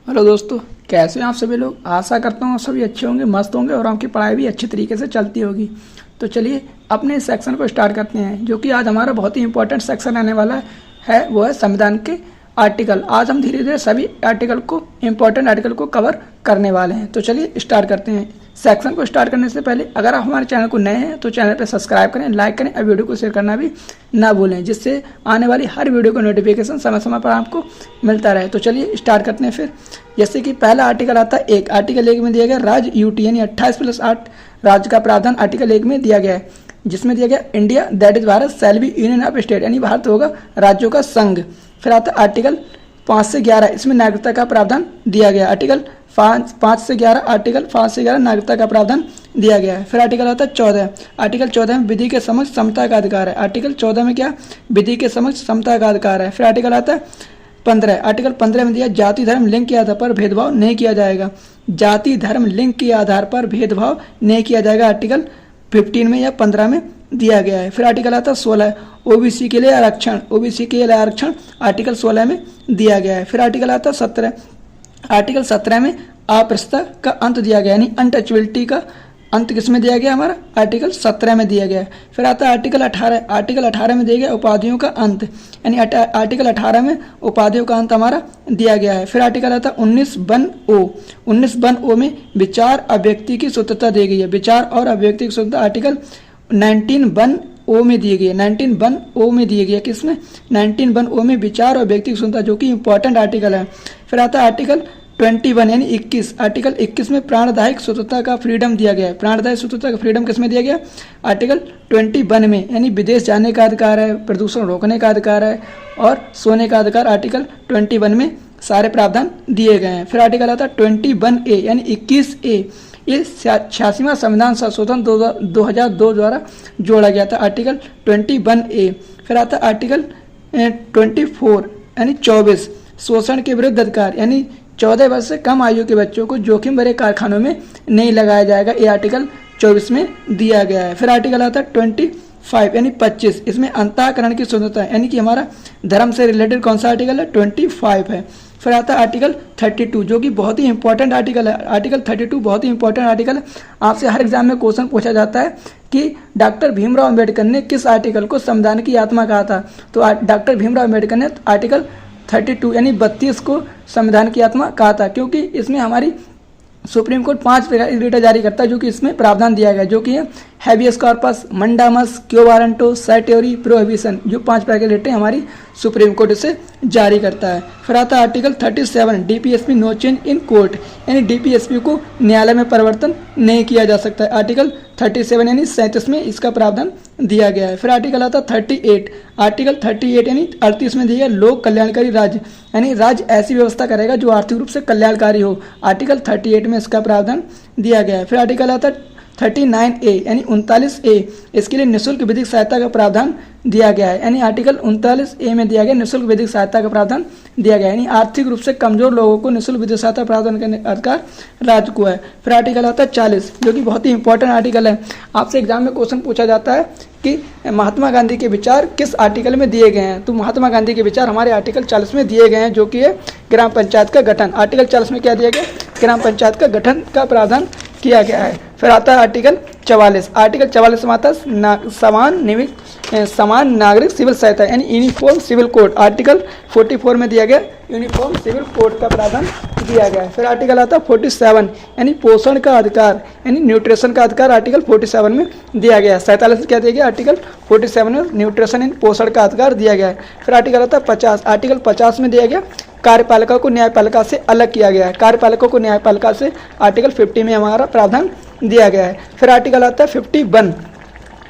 Hello दोस्तों, कैसे हैं आप सभी लोग। आशा करता हूँ सभी अच्छे होंगे, मस्त होंगे और आपकी पढ़ाई भी अच्छी तरीके से चलती होगी। तो चलिए अपने इस सेक्शन को स्टार्ट करते हैं, जो कि आज हमारा बहुत ही इंपॉर्टेंट सेक्शन आने वाला है। वो है संविधान के आर्टिकल। आज हम धीरे धीरे सभी आर्टिकल को, इंपॉर्टेंट आर्टिकल को कवर करने वाले हैं। तो चलिए स्टार्ट करते हैं। सेक्शन को स्टार्ट करने से पहले अगर आप हमारे चैनल को नए हैं तो चैनल पर सब्सक्राइब करें, लाइक करें और वीडियो को शेयर करना भी ना भूलें, जिससे आने वाली हर वीडियो का नोटिफिकेशन समय समय पर आपको मिलता रहे। तो चलिए स्टार्ट करते हैं फिर। जैसे कि पहला आर्टिकल आता है एक। आर्टिकल 1 में दिया गया राज्य यूटी यानी 28+8 राज्य का प्रावधान आर्टिकल 1 में दिया गया है, जिसमें दिया गया India that is Bharat shall be union of state यानी भारत होगा राज्यों का संघ। फिर आता है आर्टिकल 5 से 11, इसमें नागरिकता का प्रावधान दिया गया। आर्टिकल 5 से 11, आर्टिकल 5 से 11 नागरिकता का प्रावधान दिया गया है। फिर आर्टिकल आता है 14। आर्टिकल 14 में विधि के समक्ष समता का अधिकार है। आर्टिकल 14 में क्या, विधि के समक्ष समता का अधिकार है। फिर आर्टिकल आता है 15। आर्टिकल 15 में दिया जाति धर्म लिंग के आधार पर भेदभाव नहीं किया जाएगा। जाति धर्म लिंग के आधार पर भेदभाव नहीं किया जाएगा। आर्टिकल 15 में या 15 में दिया गया है। फिर आर्टिकल आता है 16, ओबीसी के लिए आरक्षण। ओबीसी के लिए आरक्षण आर्टिकल 16 में दिया गया है। फिर आर्टिकल आता है 17। आर्टिकल 17 में अस्पृश्यता का अंत दिया गया, यानी अनटचेबिलिटी का अंत किसमें दिया गया, हमारा आर्टिकल 17 में दिया गया है। फिर आता है आर्टिकल 18। आर्टिकल 18 में दिया गया उपाधियों का अंत, यानी आर्टिकल 18 में उपाधियों का अंत हमारा दिया गया है। फिर आर्टिकल आता है 19(1)(o). 19(1)(o) में विचार अभिव्यक्ति की स्वतंत्रता दी गई है। विचार और अभिव्यक्ति की स्वतंत्रता आर्टिकल 19(1)(o) में दी गई है। 19(1)(o) में दी गई है। किसमें, 19(1)(o) में विचार और व्यक्ति की स्वतंत्रता, जो कि इंपॉर्टेंट आर्टिकल है। फिर आता है आर्टिकल 21 यानी 21। आर्टिकल 21 में प्राणदायक स्वतंत्रता का फ्रीडम दिया गया है। प्राणदायक स्वतंत्रता का फ्रीडम किसमें दिया गया, आर्टिकल 21 में, यानी विदेश जाने का अधिकार है, प्रदूषण रोकने का अधिकार है और सोने का अधिकार आर्टिकल 21 में सारे प्रावधान दिए गए हैं। फिर आर्टिकल आता है 21A यानी 21A। ये 86वां संविधान संशोधन 2002 द्वारा जोड़ा गया था, आर्टिकल 21A। फिर आता है आर्टिकल 24 यानी 24, शोषण के विरुद्ध अधिकार, यानी 14 वर्ष से कम आयु के बच्चों को जोखिम भरे कारखानों में नहीं लगाया जाएगा। ये आर्टिकल 24 में दिया गया है। फिर आर्टिकल आता है 25 यानी 25, इसमें अंतःकरण की स्वतंत्रता, यानी कि हमारा धर्म से रिलेटेड कौन सा आर्टिकल है, 25 है। फिर आता है आर्टिकल 32, जो कि बहुत ही इंपॉर्टेंट आर्टिकल है। आर्टिकल 32 बहुत ही इंपॉर्टेंट आर्टिकल है। आपसे हर एग्जाम में क्वेश्चन पूछा जाता है कि डॉक्टर भीमराव अम्बेडकर ने किस आर्टिकल को संविधान की आत्मा कहा था। तो डॉक्टर भीमराव अम्बेडकर ने आर्टिकल 32 यानी 32 को संविधान की आत्मा कहा था, क्योंकि इसमें हमारी सुप्रीम कोर्ट 5 रिट जारी करता है, जो कि इसमें प्रावधान दिया गया है, जो कि है हैबियस कॉर्पस, मंडामस, क्यो वारंटो, सैट्योरी, प्रोहिबिशन। जो 5 प्रकार के रिट हमारी सुप्रीम कोर्ट इसे जारी करता है। फिर आता है article 37 DPSP no change in court, यानी डीपीएसपी को न्यायालय में परिवर्तन नहीं किया जा सकता है। आर्टिकल 37 यानी 37 में इसका प्रावधान दिया गया है। फिर आर्टिकल आता है 38। आर्टिकल 38 यानी 38 में दिया गया लोक कल्याणकारी राज्य, यानी राज्य ऐसी व्यवस्था करेगा जो आर्थिक रूप से कल्याणकारी हो। आर्टिकल 38 में इसका प्रावधान दिया गया है। फिर आर्टिकल आता है 39A यानी 39A, इसके लिए निःशुल्क विधिक सहायता का प्रावधान दिया गया है, यानी आर्टिकल 39A में दिया गया निःशुल्क विधिक सहायता का प्रावधान दिया गया है, यानी आर्थिक रूप से कमजोर लोगों को निःशुल्क विधिक सहायता प्रावधान करने का अधिकार राज्य को है। फिर आर्टिकल आता है 40, जो कि बहुत ही इंपॉर्टेंट आर्टिकल है। आपसे एग्जाम में क्वेश्चन पूछा जाता है कि महात्मा गांधी के विचार किस आर्टिकल में दिए गए हैं। तो महात्मा गांधी के विचार हमारे आर्टिकल 40 में दिए गए हैं, जो कि है ग्राम पंचायत का गठन। आर्टिकल 40 में क्या दिया गया, ग्राम पंचायत का गठन का प्रावधान किया गया है। फिर आता है आर्टिकल 44। आर्टिकल 44 में आता है समान नागरिक सिविल सहायता, यानी यूनिफॉर्म सिविल कोड। आर्टिकल 44 में दिया गया यूनिफॉर्म सिविल कोड का प्रावधान दिया गया है। फिर आर्टिकल आता है 47 यानी पोषण का अधिकार, यानी न्यूट्रिशन का अधिकार आर्टिकल 47 में दिया गया है। 47 में क्या दिया गया, आर्टिकल 47 में न्यूट्रिशन यानी पोषण का अधिकार दिया गया है। फिर आर्टिकल आता है 50। आर्टिकल 50 में दिया गया कार्यपालिका को न्यायपालिका से अलग किया गया है। कार्यपालिका को न्यायपालिका से आर्टिकल 50 में हमारा प्रावधान दिया गया है। फिर आर्टिकल आता है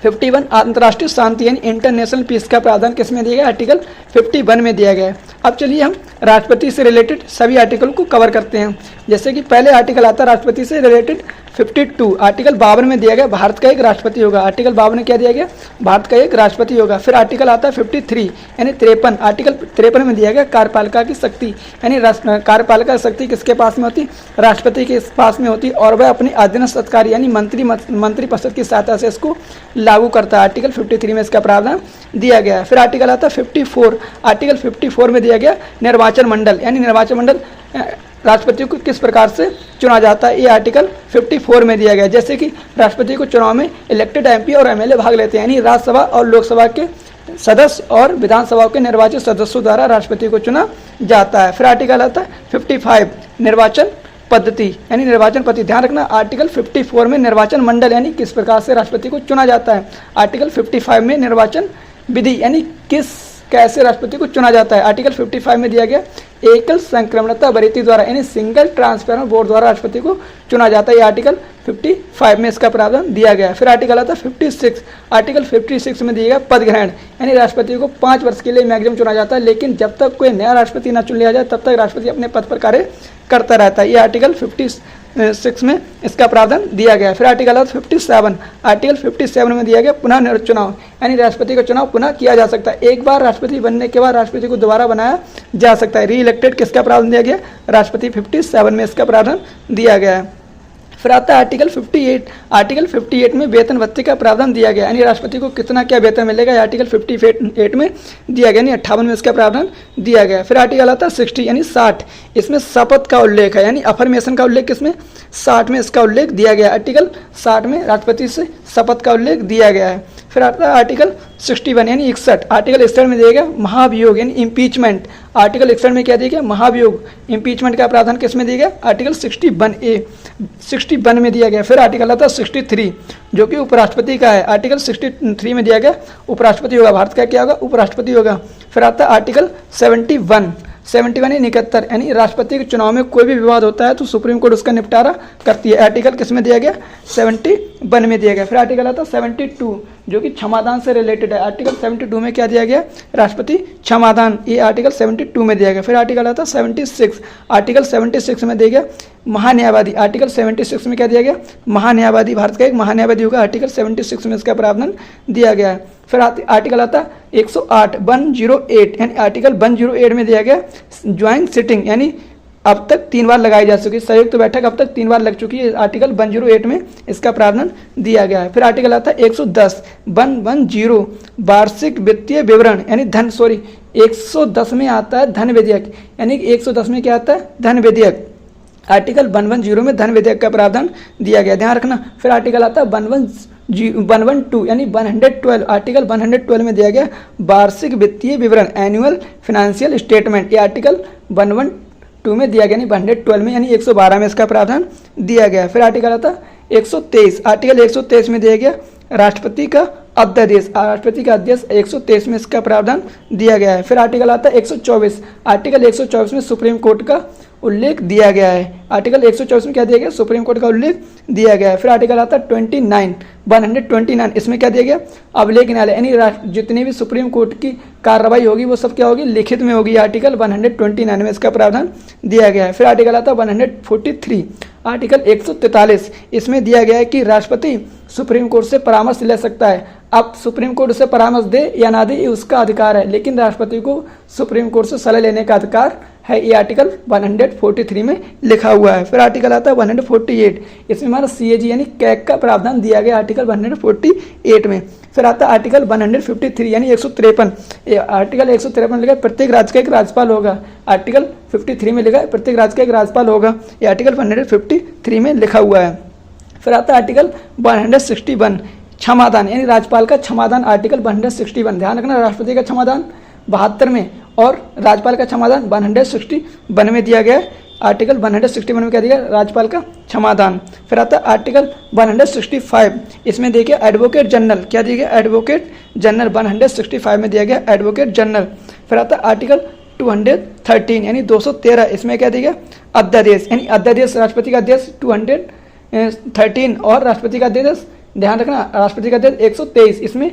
51 अंतर्राष्ट्रीय शांति यानी इंटरनेशनल पीस का प्रावधान किसमें दिया गया, आर्टिकल 51 में दिया गया है। अब चलिए हम राष्ट्रपति से रिलेटेड सभी आर्टिकल को कवर करते हैं। जैसे कि पहले आर्टिकल आता है राष्ट्रपति से रिलेटेड 52। आर्टिकल 52 में दिया गया भारत का एक राष्ट्रपति होगा। आर्टिकल 52 में क्या दिया गया, भारत का एक राष्ट्रपति होगा। फिर आर्टिकल आता है 53 यानी 53। आर्टिकल 53 में दिया गया कार्यपालिका की शक्ति, यानी कार्यपालिका की शक्ति किसके पास में होती, राष्ट्रपति के पास में होती, और वह अपनी अधीनस्थ अधिकारी यानी मंत्रिपरिषद की सहायता से इसको लागू करता है। आर्टिकल 53 में इसका प्रावधान दिया गया है। फिर आर्टिकल आता है 54। आर्टिकल 54 में दिया गया निर्वाचन मंडल, यानी निर्वाचन मंडल राष्ट्रपति को किस प्रकार से चुना जाता है, ये आर्टिकल 54 में दिया गया है। जैसे कि राष्ट्रपति को चुनाव में इलेक्टेड एमपी और एमएलए भाग लेते हैं, यानी राज्यसभा और लोकसभा के सदस्य और विधानसभा के निर्वाचित सदस्यों द्वारा राष्ट्रपति को चुना जाता है। फिर आर्टिकल आता है 55 निर्वाचन पद्धति यानी निर्वाचन पद्धति। ध्यान रखना आर्टिकल 54 में निर्वाचन मंडल यानी किस प्रकार से राष्ट्रपति को चुना जाता है। आर्टिकल 55 में निर्वाचन विधि यानी कैसे राष्ट्रपति को चुना जाता है। आर्टिकल 55 में दिया गया एकल संक्रमणता वरीति द्वारा यानी सिंगल ट्रांसपेरेंट वोट द्वारा राष्ट्रपति को चुना जाता है। ये आर्टिकल 55 में इसका प्रावधान दिया गया है। फिर आर्टिकल आता है 56। आर्टिकल 56 में दिया गया पद ग्रहण यानी राष्ट्रपति को 5 वर्ष के लिए मैक्सिमम चुना जाता है, लेकिन जब तक कोई नया राष्ट्रपति न चुन लिया जाए तब तक राष्ट्रपति अपने पद पर कार्य करता रहता है। ये आर्टिकल 56 में इसका प्रावधान दिया गया है। फिर आर्टिकल आता है 57। आर्टिकल 57 में दिया गया पुनः चुनाव यानी राष्ट्रपति का चुनाव पुनः किया जा सकता है। एक बार राष्ट्रपति बनने के बाद राष्ट्रपति को दोबारा बनाया जा सकता है। री इलेक्टेड किसका प्रावधान दिया गया, राष्ट्रपति 57 में इसका प्रावधान दिया गया है। फिर आता है आर्टिकल 58। आर्टिकल 58 में वेतन भत्ते का प्रावधान दिया गया यानी राष्ट्रपति को कितना क्या वेतन मिलेगा, आर्टिकल 58 में दिया गया यानी 58 में इसका प्रावधान दिया गया। फिर आर्टिकल आता है 60 यानी 60। इसमें शपथ का उल्लेख है यानी अफर्मेशन का उल्लेख किसमें, 60 में इसका उल्लेख दिया गया। आर्टिकल 60 में राष्ट्रपति से शपथ का उल्लेख दिया गया है। फिर आता है आर्टिकल 61 यानी 61। आर्टिकल 61 में दिया गया महाभियोग यानी इम्पीचमेंट। आर्टिकल 61 में क्या दिया गया, महाभियोग इम्पीचमेंट का प्रावधान किस में दिया गया, आर्टिकल 61 में दिया गया। फिर आर्टिकल आता है 63 जो कि उपराष्ट्रपति का है। आर्टिकल 63 में दिया गया उपराष्ट्रपति होगा, भारत का क्या होगा, उपराष्ट्रपति होगा। फिर आता है आर्टिकल 71 यानी 71 यानी राष्ट्रपति के चुनाव में कोई भी विवाद होता है तो सुप्रीम कोर्ट उसका निपटारा करती है। आर्टिकल किस में दिया गया, 71 में दिया गया। फिर आर्टिकल आता है 72 जो कि क्षमादान से रिलेटेड है। आर्टिकल 72 में क्या दिया गया, राष्ट्रपति क्षमादान, ये आर्टिकल 72 में दिया गया। फिर आर्टिकल आता है 76। आर्टिकल 76 में दिया गया महान्यायवादी। आर्टिकल 76 में क्या दिया गया, महान्यायवादी, भारत का एक महान्यायवादी होगा। आर्टिकल 76 में इसका प्रावधान दिया गया है। फिर आर्टिकल आता है 108 108 यानी आर्टिकल 108 में दिया गया ज्वाइंट सिटिंग यानी अब तक 3 बार लगाई जा चुकी, संयुक्त बैठक अब तक 3 बार लग चुकी है। आर्टिकल 108 में इसका प्रावधान दिया गया है। फिर आर्टिकल आता है 110 110 वार्षिक वित्तीय विवरण यानी 110 में आता है धन विधेयक यानी 110 में क्या आता है, धन विधेयक। आर्टिकल 110 में धन विधेयक का प्रावधान दिया गया, ध्यान रखना। फिर आर्टिकल आता है 112 यानी 112। आर्टिकल 112 में दिया गया वार्षिक वित्तीय विवरण एनुअल फाइनेंशियल स्टेटमेंट। ये आर्टिकल 112 में दिया गया यानी 112 में यानी 112 में इसका प्रावधान दिया गया। फिर आर्टिकल आता है 123। आर्टिकल 123 में दिया गया राष्ट्रपति का अध्यादेश। राष्ट्रपति का अध्यादेश 123 में इसका प्रावधान दिया गया है। फिर आर्टिकल आता है 124। आर्टिकल 124 में सुप्रीम कोर्ट का उल्लेख दिया गया है। आर्टिकल 124 में क्या दिया गया, सुप्रीम कोर्ट का उल्लेख दिया गया है। फिर आर्टिकल आता है 129 इसमें क्या दिया गया, अभिलेख न्यायालय यानी जितनी भी सुप्रीम कोर्ट की कार्रवाई होगी वो सब क्या होगी, लिखित में होगी। आर्टिकल 129 में इसका प्रावधान दिया गया है। फिर आर्टिकल आता है 143। आर्टिकल 143 इसमें दिया गया है कि राष्ट्रपति सुप्रीम कोर्ट से परामर्श ले सकता है। अब सुप्रीम कोर्ट से परामर्श दे या ना दे ये उसका अधिकार है, लेकिन राष्ट्रपति को सुप्रीम कोर्ट से सलाह लेने का अधिकार है। ये आर्टिकल 143 में लिखा हुआ है। फिर आर्टिकल आता है 148। इसमें हमारा CAG यानी कैग का प्रावधान दिया गया आर्टिकल 148 में। फिर आता है आर्टिकल 153 यानी 153। आर्टिकल 153 में लिखा है प्रत्येक राज्य का एक राज्यपाल होगा। आर्टिकल 53 में लिखा है प्रत्येक राज्य का एक राज्यपाल होगा। ये आर्टिकल 153 में लिखा हुआ है। फिर आता है आर्टिकल 161 क्षमादान यानी राज्यपाल का क्षमादान। आर्टिकल 161 ध्यान रखना, राष्ट्रपति का क्षमादान 72 में और राज्यपाल का क्षमादान 161 में दिया गया है। आर्टिकल 161 में क्या दिया, राज्यपाल का क्षमादान। फिर आता है आर्टिकल 165। इसमें देखिए एडवोकेट जनरल क्या दिया गया, एडवोकेट जनरल 165 में दिया गया एडवोकेट जनरल। फिर आता है आर्टिकल 213 यानी 213। इसमें क्या दिया गया, अध्यादेश यानी अध्यादेश, राष्ट्रपति का अध्यादेश 213 और राष्ट्रपति का अध्यादेश ध्यान रखना, राष्ट्रपति का अध्यादेश 123। इसमें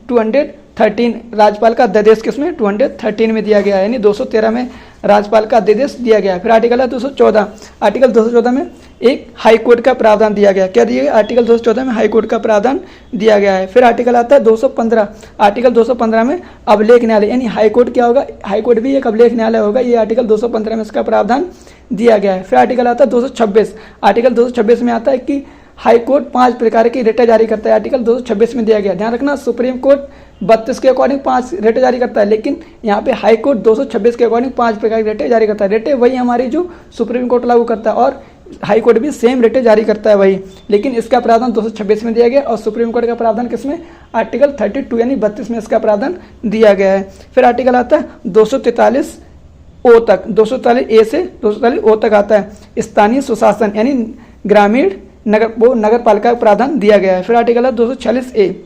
213 राज्यपाल का अध्यादेश किसमें 213 में दिया गया है यानी 213 में राज्यपाल का अध्यादेश दिया गया। फिर आर्टिकल है 214। आर्टिकल 214 में एक हाई कोर्ट का प्रावधान दिया गया। क्या दिया गया, आर्टिकल 214 में हाई कोर्ट का प्रावधान दिया गया है। फिर आर्टिकल आता है 215। आर्टिकल 215 में अभिलेख न्यायालय यानी हाई कोर्ट क्या होगा, हाई कोर्ट भी एक अभिलेख न्यायालय होगा। ये आर्टिकल 215 में इसका प्रावधान दिया गया है। फिर आर्टिकल आता है 226। आर्टिकल 226 में आता है कि हाई कोर्ट 5 प्रकार की रिटें जारी करता है। आर्टिकल 226 में दिया गया, ध्यान रखना, सुप्रीम कोर्ट 32 के अकॉर्डिंग 5 रेटें जारी करता है, लेकिन यहाँ पे हाई कोर्ट 226 के अकॉर्डिंग 5 प्रकार की रेटें जारी करता है। रेटें वही हमारी जो सुप्रीम कोर्ट लागू करता है और हाई कोर्ट भी सेम रेटें जारी करता है वही, लेकिन इसका प्रावधान 226 में दिया गया और सुप्रीम कोर्ट का प्रावधान किसमें, आर्टिकल 32 यानी 32 में इसका प्रावधान दिया गया है। फिर आर्टिकल आता है 243 ओ तक, 243 ए से 243 ओ तक आता है स्थानीय सुशासन यानी ग्रामीण नगर पालिका का प्रावधान दिया गया है। फिर आर्टिकल है 246 ए,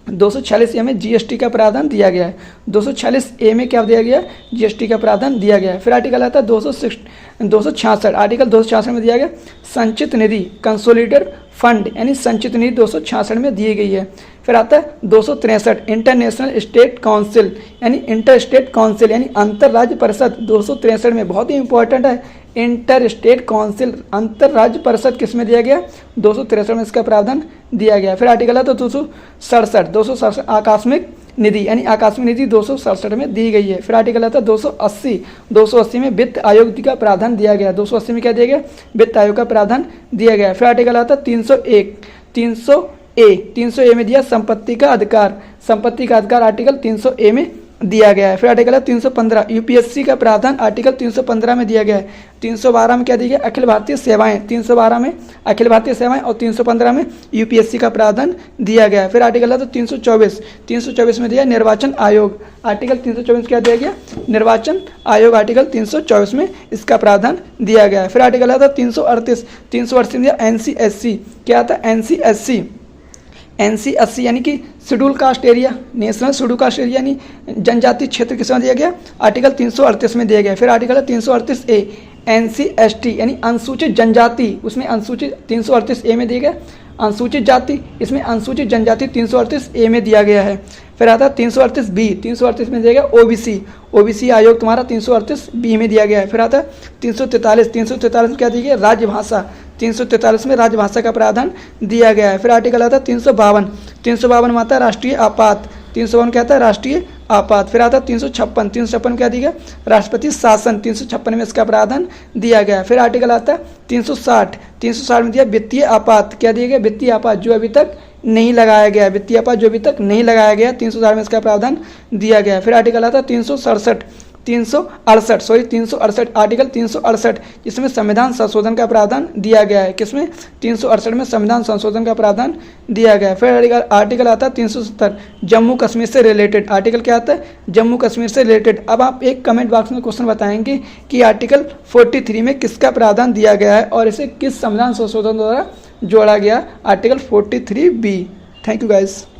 246 ए में जीएसटी का प्रावधान दिया गया है। 246 ए में क्या दिया गया है, जीएसटी का प्रावधान दिया गया है। फिर आर्टिकल आता है 266, आर्टिकल 266 में दिया गया संचित निधि कंसोलिडेटेड फंड यानी संचित निधि 266 में दी गई है। फिर आता है 263 इंटरनेशनल स्टेट काउंसिल यानी इंटर स्टेट काउंसिल यानी अंतर राज्य परिषद 263 में, बहुत ही इंपॉर्टेंट है इंटर स्टेट काउंसिल अंतर राज्य परिषद किस में दिया गया, 263 में इसका प्रावधान दिया गया। फिर आर्टिकल है तो 267 आकस्मिक निधि यानी आकस्मिक निधि 267 में दी गई है। फिर आर्टिकल आता है 280 में वित्त आयोग का प्रावधान दिया गया। 280 में क्या दिया गया, वित्त आयोग का प्रावधान दिया गया। फिर आर्टिकल आता है 300 ए में दिया संपत्ति का अधिकार आर्टिकल 300 ए में दिया गया है। फिर आर्टिकल है 315 यूपीएससी का प्रावधान आर्टिकल 315 में दिया गया है। 312 में क्या दिया गया, अखिल भारतीय सेवाएं, 312 में अखिल भारतीय सेवाएं और 315 में यूपीएससी का प्रावधान दिया गया है। फिर आर्टिकल है तो 324 में दिया निर्वाचन आयोग, आर्टिकल 324 क्या दिया गया, निर्वाचन आयोग आर्टिकल 324 में इसका प्रावधान दिया गया है। फिर आर्टिकल है तो 338 में दिया एनसीएससी, क्या था एनसीएससी यानी कि schedule caste area, national schedule caste area यानी जनजाति क्षेत्र किसमें दिया गया, आर्टिकल 338 में दिया गया। फिर आर्टिकल 338 ए एनसीएसटी यानी अनुसूचित जनजाति, उसमें अनुसूचित 338 ए में दिया गया अनुसूचित जाति, इसमें अनुसूचित जनजाति 338 ए में दिया गया है। फिर आता है 338 बी, 338 में दिया गया ओबीसी आयोग तुम्हारा 338 बी में दिया गया है। फिर आता है 343 में क्या दिया गया, राजभाषा, 343 में राजभाषा का प्रावधान दिया गया है। फिर आर्टिकल आता है 352 में आता है राष्ट्रीय आपात, 352 क्या आता है राष्ट्रीय आपात। फिर आता है 356 में क्या दिया गया, राष्ट्रपति शासन, 356 में इसका प्रावधान दिया गया है। फिर आर्टिकल आता है 360 में दिया वित्तीय आपात, क्या दिया गया, वित्तीय आपात जो अभी तक नहीं लगाया गया, वित्तीय आपात जो अभी तक नहीं लगाया गया, 360 में इसका प्रावधान दिया गया है। फिर आर्टिकल आता है 368 आर्टिकल 368 जिसमें संविधान संशोधन का प्रावधान दिया गया है। किसमें, 368 में संविधान संशोधन का प्रावधान दिया गया है। फिर आर्टिकल आता है 370 जम्मू कश्मीर से रिलेटेड, आर्टिकल क्या आता है, जम्मू कश्मीर से रिलेटेड। अब आप एक कमेंट बॉक्स में क्वेश्चन बताएंगे कि आर्टिकल 43 में किसका प्रावधान दिया गया है और इसे किस संविधान संशोधन द्वारा जोड़ा गया, article 43 B. Thank you guys.